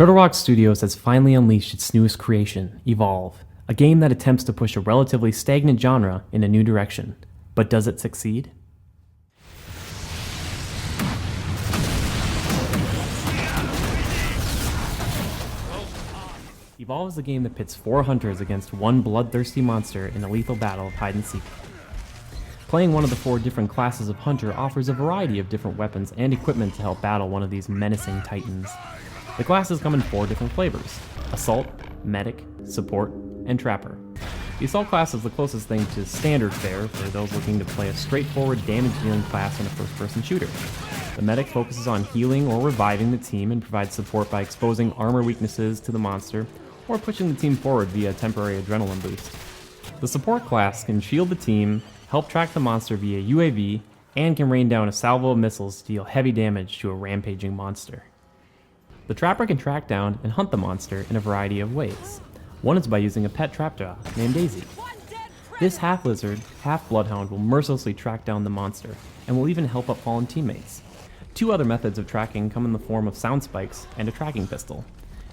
Turtle Rock Studios has finally unleashed its newest creation, Evolve, a game that attempts to push a relatively stagnant genre in a new direction. But does it succeed? Evolve is a game that pits 4 hunters against one bloodthirsty monster in a lethal battle of hide and seek. Playing one of the 4 different classes of hunter offers a variety of different weapons and equipment to help battle one of these menacing titans. The classes come in 4 different flavors: Assault, Medic, Support, and Trapper. The Assault class is the closest thing to standard fare for those looking to play a straightforward damage-dealing class in a first-person shooter. The Medic focuses on healing or reviving the team and provides support by exposing armor weaknesses to the monster or pushing the team forward via a temporary adrenaline boost. The Support class can shield the team, help track the monster via UAV, and can rain down a salvo of missiles to deal heavy damage to a rampaging monster. The Trapper can track down and hunt the monster in a variety of ways. One is by using a pet trap dog named Daisy. This half-lizard, half-bloodhound will mercilessly track down the monster, and will even help up fallen teammates. 2 other methods of tracking come in the form of sound spikes and a tracking pistol.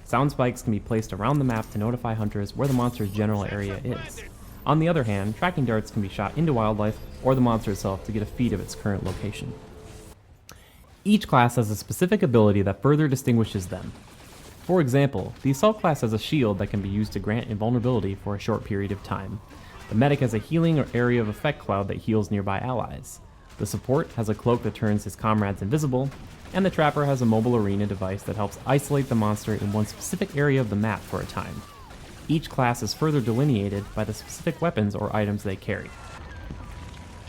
Sound spikes can be placed around the map to notify hunters where the monster's general area is. On the other hand, tracking darts can be shot into wildlife or the monster itself to get a feed of its current location. Each class has a specific ability that further distinguishes them. For example, the Assault class has a shield that can be used to grant invulnerability for a short period of time. The Medic has a healing or area of effect cloud that heals nearby allies. The Support has a cloak that turns his comrades invisible, and the Trapper has a mobile arena device that helps isolate the monster in one specific area of the map for a time. Each class is further delineated by the specific weapons or items they carry.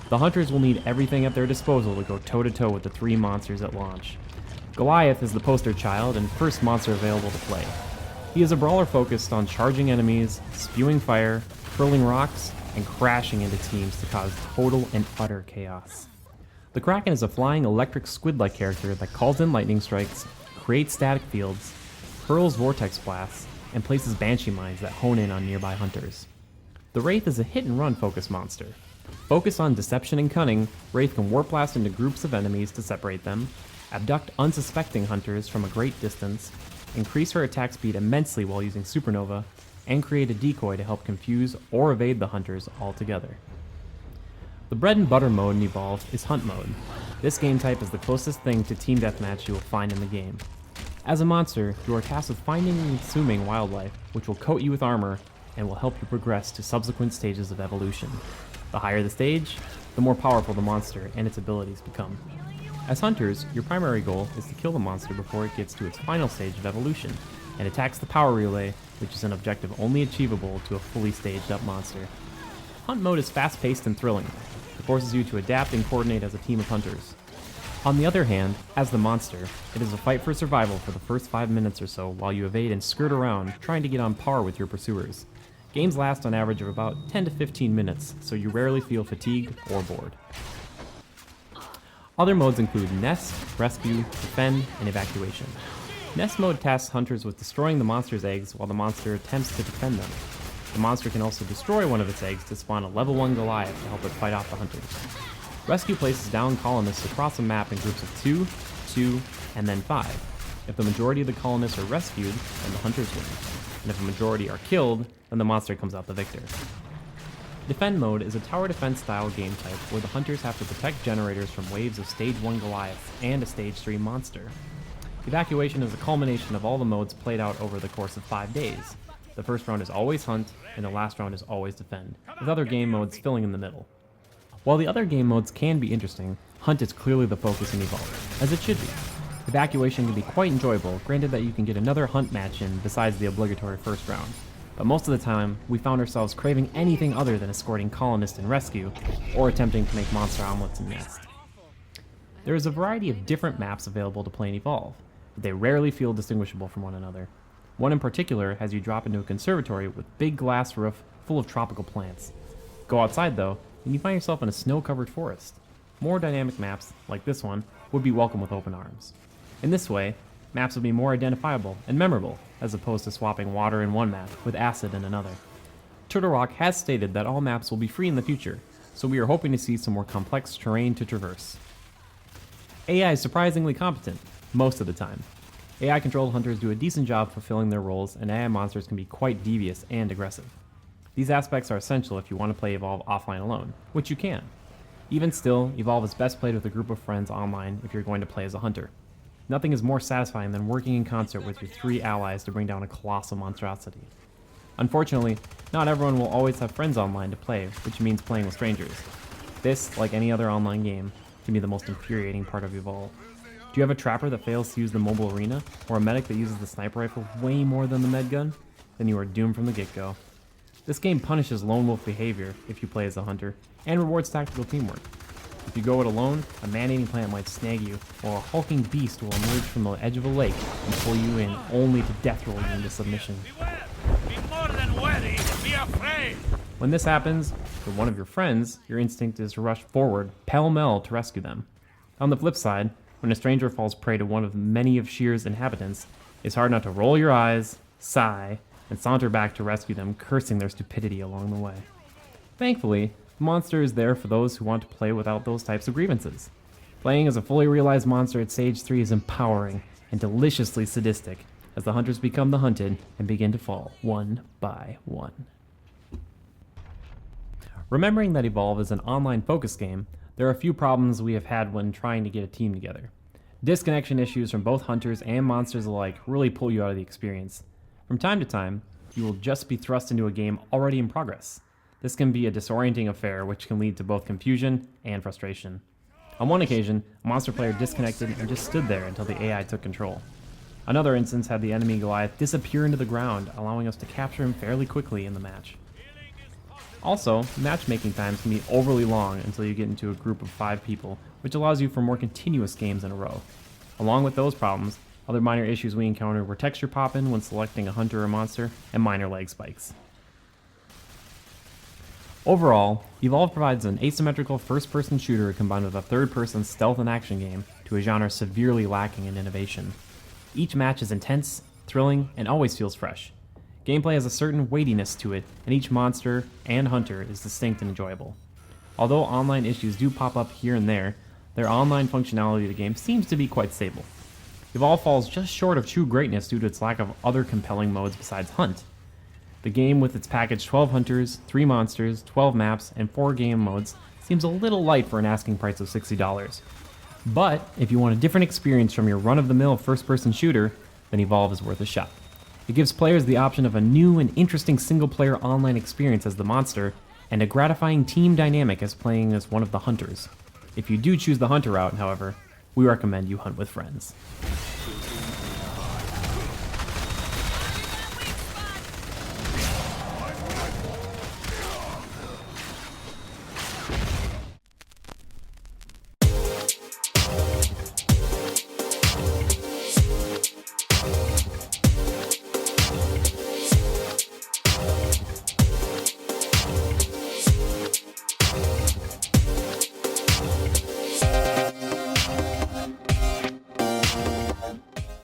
The hunters will need everything at their disposal to go toe-to-toe with the 3 monsters at launch. Goliath is the poster child and first monster available to play. He is a brawler focused on charging enemies, spewing fire, hurling rocks, and crashing into teams to cause total and utter chaos. The Kraken is a flying electric squid-like character that calls in lightning strikes, creates static fields, hurls vortex blasts, and places banshee mines that hone in on nearby hunters. The Wraith is a hit-and-run focused monster. Focused on deception and cunning, Wraith can warp blast into groups of enemies to separate them, abduct unsuspecting hunters from a great distance, increase her attack speed immensely while using Supernova, and create a decoy to help confuse or evade the hunters altogether. The bread and butter mode in Evolve is Hunt mode. This game type is the closest thing to team deathmatch you will find in the game. As a monster, you are tasked with finding and consuming wildlife, which will coat you with armor and will help you progress to subsequent stages of evolution. The higher the stage, the more powerful the monster and its abilities become. As hunters, your primary goal is to kill the monster before it gets to its final stage of evolution, and attacks the power relay, which is an objective only achievable to a fully staged up monster. Hunt mode is fast-paced and thrilling. It forces you to adapt and coordinate as a team of hunters. On the other hand, as the monster, it is a fight for survival for the first 5 minutes or so while you evade and skirt around, trying to get on par with your pursuers. Games last on average of about 10 to 15 minutes, so you rarely feel fatigued or bored. Other modes include Nest, Rescue, Defend, and Evacuation. Nest mode tasks hunters with destroying the monster's eggs while the monster attempts to defend them. The monster can also destroy one of its eggs to spawn a level 1 Goliath to help it fight off the hunters. Rescue places down colonists across a map in groups of 2, 2, and then 5. If the majority of the colonists are rescued, then the hunters win. And if a majority are killed, then the monster comes out the victor. Defend mode is a tower defense style game type where the hunters have to protect generators from waves of stage 1 Goliaths and a stage 3 monster. Evacuation is a culmination of all the modes played out over the course of 5 days. The first round is always hunt, and the last round is always defend, with other game modes filling in the middle. While the other game modes can be interesting, hunt is clearly the focus in Evolve, as it should be. Evacuation can be quite enjoyable, granted that you can get another hunt match in besides the obligatory first round. But most of the time, we found ourselves craving anything other than escorting colonists in rescue, or attempting to make monster omelets in Nest. There is a variety of different maps available to play in Evolve, but they rarely feel distinguishable from one another. One in particular has you drop into a conservatory with big glass roof full of tropical plants. Go outside though, and you find yourself in a snow-covered forest. More dynamic maps, like this one, would be welcome with open arms. In this way, maps would be more identifiable and memorable, as opposed to swapping water in one map with acid in another. Turtle Rock has stated that all maps will be free in the future, so we are hoping to see some more complex terrain to traverse. AI is surprisingly competent, most of the time. AI-controlled hunters do a decent job fulfilling their roles, and AI monsters can be quite devious and aggressive. These aspects are essential if you want to play Evolve offline alone, which you can. Even still, Evolve is best played with a group of friends online if you're going to play as a hunter. Nothing is more satisfying than working in concert with your 3 allies to bring down a colossal monstrosity. Unfortunately, not everyone will always have friends online to play, which means playing with strangers. This, like any other online game, can be the most infuriating part of Evolve. Do you have a trapper that fails to use the mobile arena, or a medic that uses the sniper rifle way more than the med gun? Then you are doomed from the get-go. This game punishes lone wolf behavior if you play as a hunter, and rewards tactical teamwork. If you go it alone, a man-eating plant might snag you, or a hulking beast will emerge from the edge of a lake and pull you in only to death roll you into submission. Beware! Be more than wary, be afraid! When this happens, for one of your friends, your instinct is to rush forward, pell-mell, to rescue them. On the flip side, when a stranger falls prey to one of many of Shear's inhabitants, it's hard not to roll your eyes, sigh, and saunter back to rescue them, cursing their stupidity along the way. Thankfully, the monster is there for those who want to play without those types of grievances. Playing as a fully realized monster at Stage 3 is empowering and deliciously sadistic as the hunters become the hunted and begin to fall one by one. Remembering that Evolve is an online focus game, there are a few problems we have had when trying to get a team together. Disconnection issues from both hunters and monsters alike really pull you out of the experience. From time to time, you will just be thrust into a game already in progress. This can be a disorienting affair which can lead to both confusion and frustration. On one occasion, a monster player disconnected and just stood there until the AI took control. Another instance had the enemy Goliath disappear into the ground, allowing us to capture him fairly quickly in the match. Also, matchmaking times can be overly long until you get into a group of 5 people, which allows you for more continuous games in a row. Along with those problems, other minor issues we encountered were texture pop-in when selecting a hunter or monster, and minor lag spikes. Overall, Evolve provides an asymmetrical first-person shooter combined with a third-person stealth and action game to a genre severely lacking in innovation. Each match is intense, thrilling, and always feels fresh. Gameplay has a certain weightiness to it, and each monster and hunter is distinct and enjoyable. Although online issues do pop up here and there, their online functionality of the game seems to be quite stable. Evolve falls just short of true greatness due to its lack of other compelling modes besides Hunt. The game, with its package 12 hunters, 3 monsters, 12 maps, and 4 game modes, seems a little light for an asking price of $60. But if you want a different experience from your run-of-the-mill first-person shooter, then Evolve is worth a shot. It gives players the option of a new and interesting single-player online experience as the monster, and a gratifying team dynamic as playing as one of the hunters. If you do choose the hunter route, however, we recommend you hunt with friends.